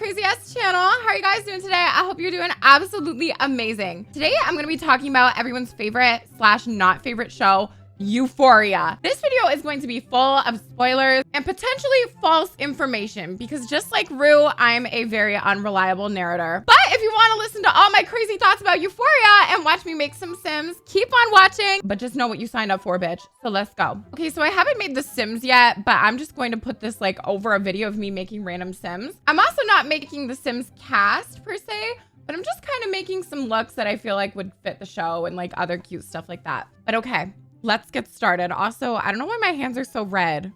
crazy ass channel. How are you guys doing today? I hope you're doing absolutely amazing. Today, I'm going to be talking about everyone's favorite / not favorite show, Euphoria. This video is going to be full of spoilers and potentially false information because just like Rue, I'm a very unreliable narrator. But if you want to listen to all my crazy thoughts about Euphoria and watch me make some Sims, keep on watching, but just know what you signed up for, bitch. So let's go. Okay, so I haven't made the Sims yet, but I'm just going to put this like over a video of me making random Sims. I'm also not making the Sims cast per se, but I'm just kind of making some looks that I feel like would fit the show and like other cute stuff like that. But okay. Let's get started. Also, I don't know why my hands are so red.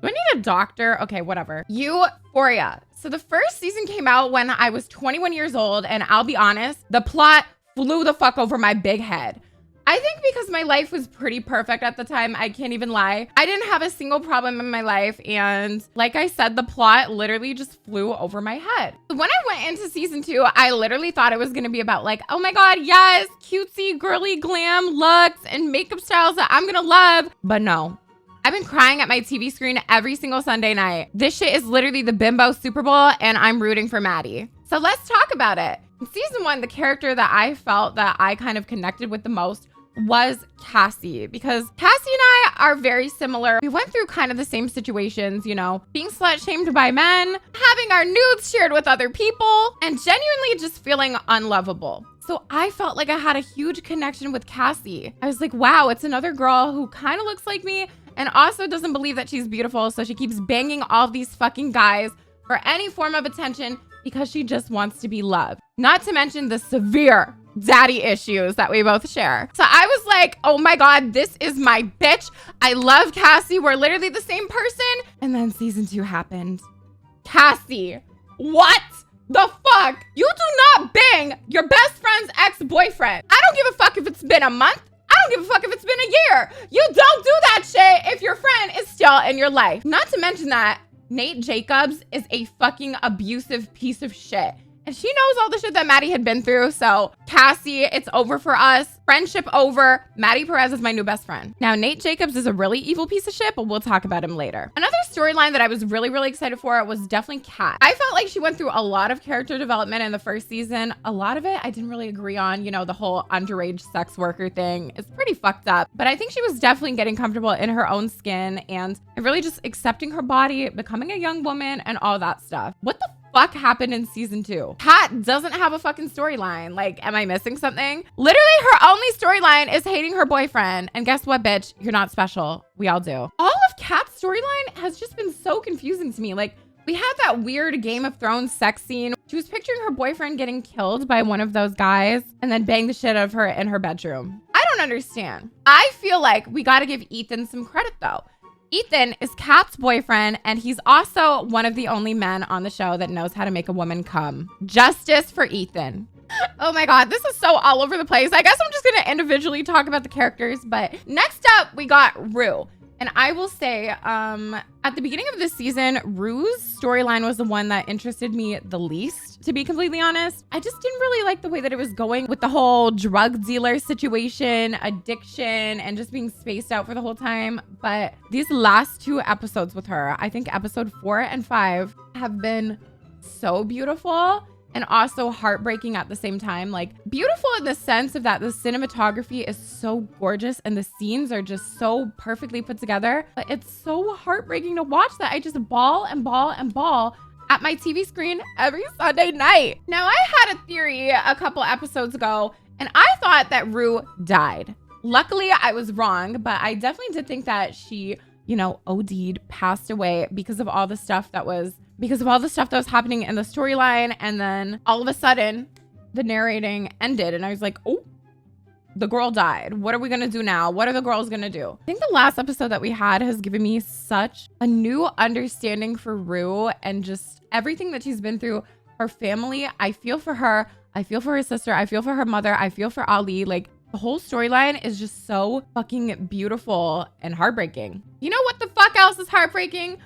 Do I need a doctor? Okay, whatever. Euphoria. So the first season came out when I was 21 years old, and I'll be honest, the plot flew the fuck over my big head. I think because my life was pretty perfect at the time, I can't even lie. I didn't have a single problem in my life, and like I said, the plot literally just flew over my head. When I went into season 2, I literally thought it was gonna be about like, oh my god, yes, cutesy, girly, glam looks and makeup styles that I'm gonna love. But no. I've been crying at my TV screen every single Sunday night. This shit is literally the bimbo Super Bowl, and I'm rooting for Maddie. So let's talk about it. In season 1, the character that I felt that I kind of connected with the most was Cassie, because Cassie and I are very similar. We went through kind of the same situations, you know, being slut shamed by men, having our nudes shared with other people, and genuinely just feeling unlovable. So I felt like I had a huge connection with Cassie. I was like, wow, it's another girl who kind of looks like me and also doesn't believe that she's beautiful. So she keeps banging all these fucking guys for any form of attention because she just wants to be loved. Not to mention the severe daddy issues that we both share. So I was like, oh my god, this is my bitch. I love Cassie. We're literally the same person. And then season 2 happened. Cassie, what the fuck? You do not bang your best friend's ex-boyfriend. I don't give a fuck if it's been a month. I don't give a fuck if it's been a year. You don't do that shit if your friend is still in your life. Not to mention that Nate Jacobs is a fucking abusive piece of shit. And she knows all the shit that Maddie had been through. So Cassie, it's over for us. Friendship over. Maddie Perez is my new best friend. Now, Nate Jacobs is a really evil piece of shit, but we'll talk about him later. Another storyline that I was really excited for was definitely Kat. I felt like she went through a lot of character development in the first season. A lot of it I didn't really agree on. You know, the whole underage sex worker thing is pretty fucked up. But I think she was definitely getting comfortable in her own skin and really just accepting her body, becoming a young woman and all that stuff. What the fuck happened in season 2? Kat doesn't have a fucking storyline. Like, am I missing something? Literally, her only storyline is hating her boyfriend. And guess what, bitch? You're not special. We all do. All of Kat's storyline has just been so confusing to me. Like, we had that weird Game of Thrones sex scene. She was picturing her boyfriend getting killed by one of those guys and then bang the shit out of her in her bedroom. I don't understand. I feel like we gotta give Ethan some credit though. Ethan is Kat's boyfriend, and he's also one of the only men on the show that knows how to make a woman come. Justice for Ethan. Oh my god, this is so all over the place. I guess I'm just gonna individually talk about the characters, but next up, we got Rue. And I will say, at the beginning of this season, Rue's storyline was the one that interested me the least, to be completely honest. I just didn't really like the way that it was going with the whole drug dealer situation, addiction, and just being spaced out for the whole time. But these last 2 episodes with her, I think episode 4 and 5, have been so beautiful and also heartbreaking at the same time. Like, beautiful in the sense of that the cinematography is so gorgeous and the scenes are just so perfectly put together. But it's so heartbreaking to watch that I just bawl and bawl and bawl at my TV screen every Sunday night. Now, I had a theory a couple episodes ago, and I thought that Rue died. Luckily, I was wrong, but I definitely did think that she, you know, OD'd, passed away because of all the stuff that was happening in the storyline. And then all of a sudden the narrating ended and I was like, oh, the girl died. What are we gonna do now? What are the girls gonna do? I think the last episode that we had has given me such a new understanding for Rue and just everything that she's been through. Her family, I feel for her. I feel for her sister. I feel for her mother. I feel for Ali. Like, the whole storyline is just so fucking beautiful and heartbreaking. You know what the fuck else is heartbreaking?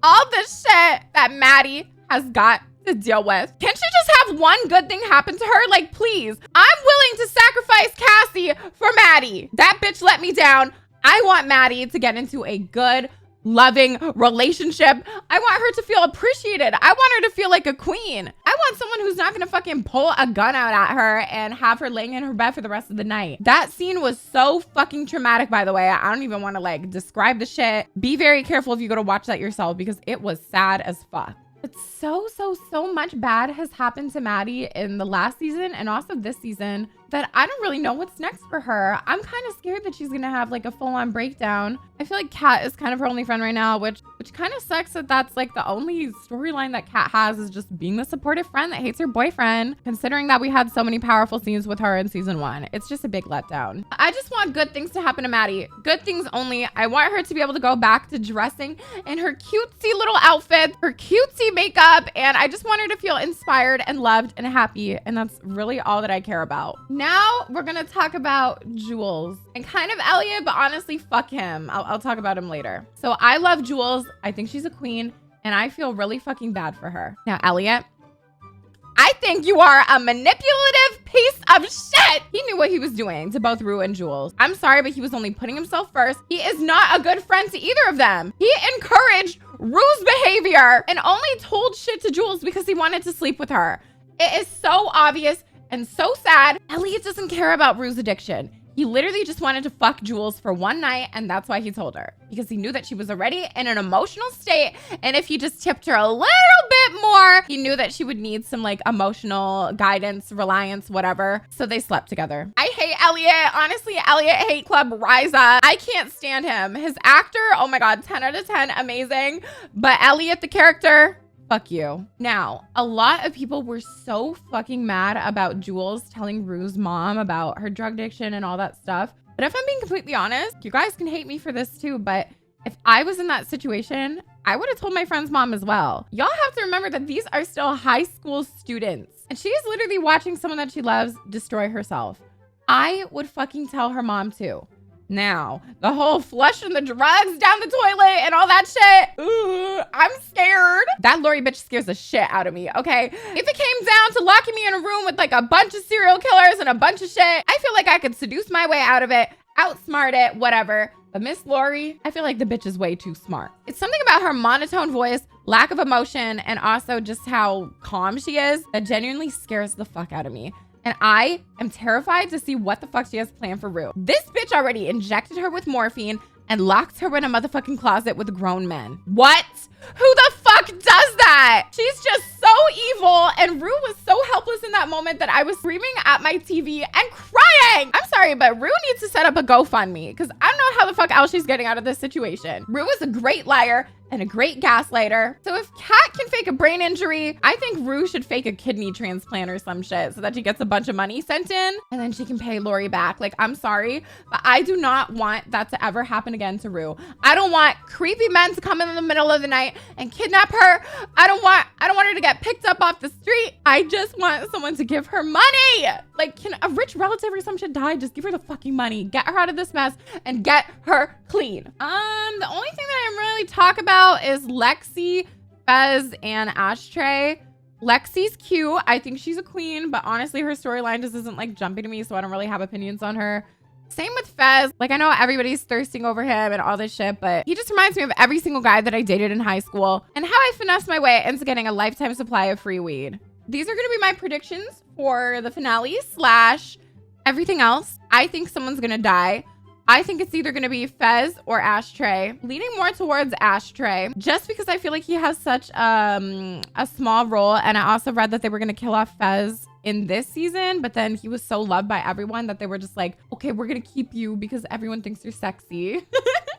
All the shit that Maddie has got to deal with. Can't she just have one good thing happen to her? Like, please. I'm willing to sacrifice Cassie for Maddie. That bitch let me down. I want Maddie to get into a good, loving relationship. I want her to feel appreciated. I want her to feel like a queen. I want someone who's not gonna fucking pull a gun out at her and have her laying in her bed for the rest of the night. That scene was so fucking traumatic, by the way. I don't even want to like describe the shit. Be very careful if you go to watch that yourself because it was sad as fuck. But so much bad has happened to Maddie in the last season and also this season that I don't really know what's next for her. I'm kind of scared that she's gonna have like a full-on breakdown. I feel like Kat is kind of her only friend right now, which kind of sucks that that's like the only storyline that Kat has is just being the supportive friend that hates her boyfriend, considering that we had so many powerful scenes with her in season 1. It's just a big letdown. I just want good things to happen to Maddie. Good things only. I want her to be able to go back to dressing in her cutesy little outfit, her cutesy makeup, and I just want her to feel inspired and loved and happy, and that's really all that I care about. Now we're gonna talk about Jules and kind of Elliot, but honestly, fuck him. I'll talk about him later. So I love Jules. I think she's a queen, and I feel really fucking bad for her. Now, Elliot, I think you are a manipulative piece of shit. He knew what he was doing to both Rue and Jules. I'm sorry, but he was only putting himself first. He is not a good friend to either of them. He encouraged Rue's behavior and only told shit to Jules because he wanted to sleep with her. It is so obvious and so sad. Elliot doesn't care about Rue's addiction. He literally just wanted to fuck Jules for one night, and that's why he told her. Because he knew that she was already in an emotional state, and if he just tipped her a little bit more, he knew that she would need some like emotional guidance, reliance, whatever. So they slept together. I hate Elliot. Honestly, Elliot hate club, rise up. I can't stand him. His actor, oh my God, 10 out of 10, amazing. But Elliot, the character, fuck you. Now, a lot of people were so fucking mad about Jules telling Rue's mom about her drug addiction and all that stuff. But if I'm being completely honest, you guys can hate me for this too, but if I was in that situation, I would have told my friend's mom as well. Y'all have to remember that these are still high school students, and she is literally watching someone that she loves destroy herself. I would fucking tell her mom too. Now, the whole flushing the drugs down the toilet and all that shit, ooh, I'm scared. That Lori bitch scares the shit out of me, okay? If it came down to locking me in a room with like a bunch of serial killers and a bunch of shit, I feel like I could seduce my way out of it, outsmart it, whatever. But Miss Lori, I feel like the bitch is way too smart. It's something about her monotone voice, lack of emotion, and also just how calm she is that genuinely scares the fuck out of me. And I am terrified to see what the fuck she has planned for Rue. This bitch already injected her with morphine and locked her in a motherfucking closet with grown men. What? Who the fuck does that? She's just so evil. And Rue was so helpless in that moment that I was screaming at my TV and crying. I'm sorry, but Rue needs to set up a GoFundMe because I don't know how the fuck else she's getting out of this situation. Rue is a great liar and a great gaslighter. So if Kat can fake a brain injury, I think Rue should fake a kidney transplant or some shit so that she gets a bunch of money sent in and then she can pay Lori back. Like, I'm sorry, but I do not want that to ever happen again to Rue. I don't want creepy men to come in the middle of the night and kidnap her. I don't want her to get picked up off the street. I just want someone to give her money. Like, can a rich relative or some shit die? Just give her the fucking money. Get her out of this mess and get her clean. The only thing that I really talk about is Lexi, Fez, and Ashtray. Lexi's cute. I think she's a queen, but honestly, her storyline just isn't like jumping to me, so I don't really have opinions on her. Same with Fez. Like, I know everybody's thirsting over him and all this shit, but he just reminds me of every single guy that I dated in high school and how I finessed my way into getting a lifetime supply of free weed. These are going to be my predictions for the finale / everything else. I think someone's going to die. I think it's either going to be Fez or Ashtray, leaning more towards Ashtray just because I feel like he has such a small role. And I also read that they were going to kill off Fez in this season, but then he was so loved by everyone that they were just like, okay, we're going to keep you because everyone thinks you're sexy.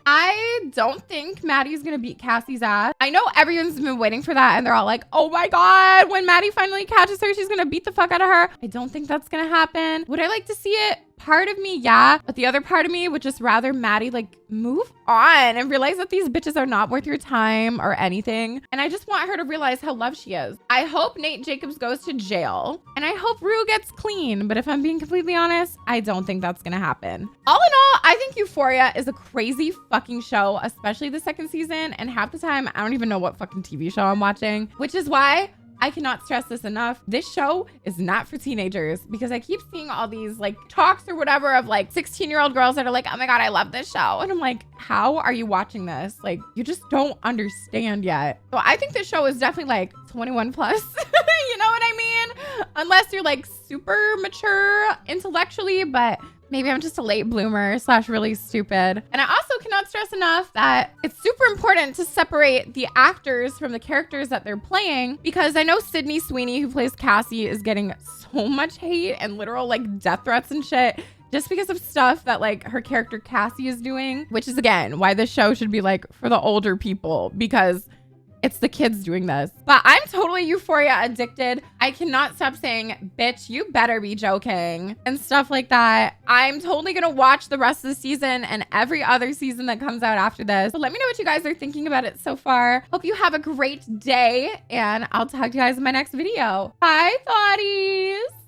I don't think Maddie's going to beat Cassie's ass. I know everyone's been waiting for that and they're all like, oh my God, when Maddie finally catches her, she's going to beat the fuck out of her. I don't think that's going to happen. Would I like to see it? Part of me, yeah. But the other part of me would just rather Maddie like move on and realize that these bitches are not worth your time or anything. And I just want her to realize how loved she is. I hope Nate Jacobs goes to jail and I hope Rue gets clean. But if I'm being completely honest, I don't think that's gonna happen. All in all, I think Euphoria is a crazy fucking show, especially the second season. And half the time, I don't even know what fucking TV show I'm watching, which is why I cannot stress this enough. This show is not for teenagers because I keep seeing all these like talks or whatever of like 16-year-old girls that are like, oh my God, I love this show. And I'm like, how are you watching this? Like, you just don't understand yet. So I think this show is definitely like 21 plus. You know what I mean? Unless you're like super mature intellectually, but maybe I'm just a late bloomer / really stupid. And I also cannot stress enough that it's super important to separate the actors from the characters that they're playing, because I know Sydney Sweeney, who plays Cassie, is getting so much hate and literal like death threats and shit just because of stuff that like her character Cassie is doing, which is again why this show should be like for the older people, because it's the kids doing this. But I'm totally Euphoria addicted. I cannot stop saying, bitch, you better be joking and stuff like that. I'm totally gonna watch the rest of the season and every other season that comes out after this. So let me know what you guys are thinking about it so far. Hope you have a great day and I'll talk to you guys in my next video. Bye, thoughties.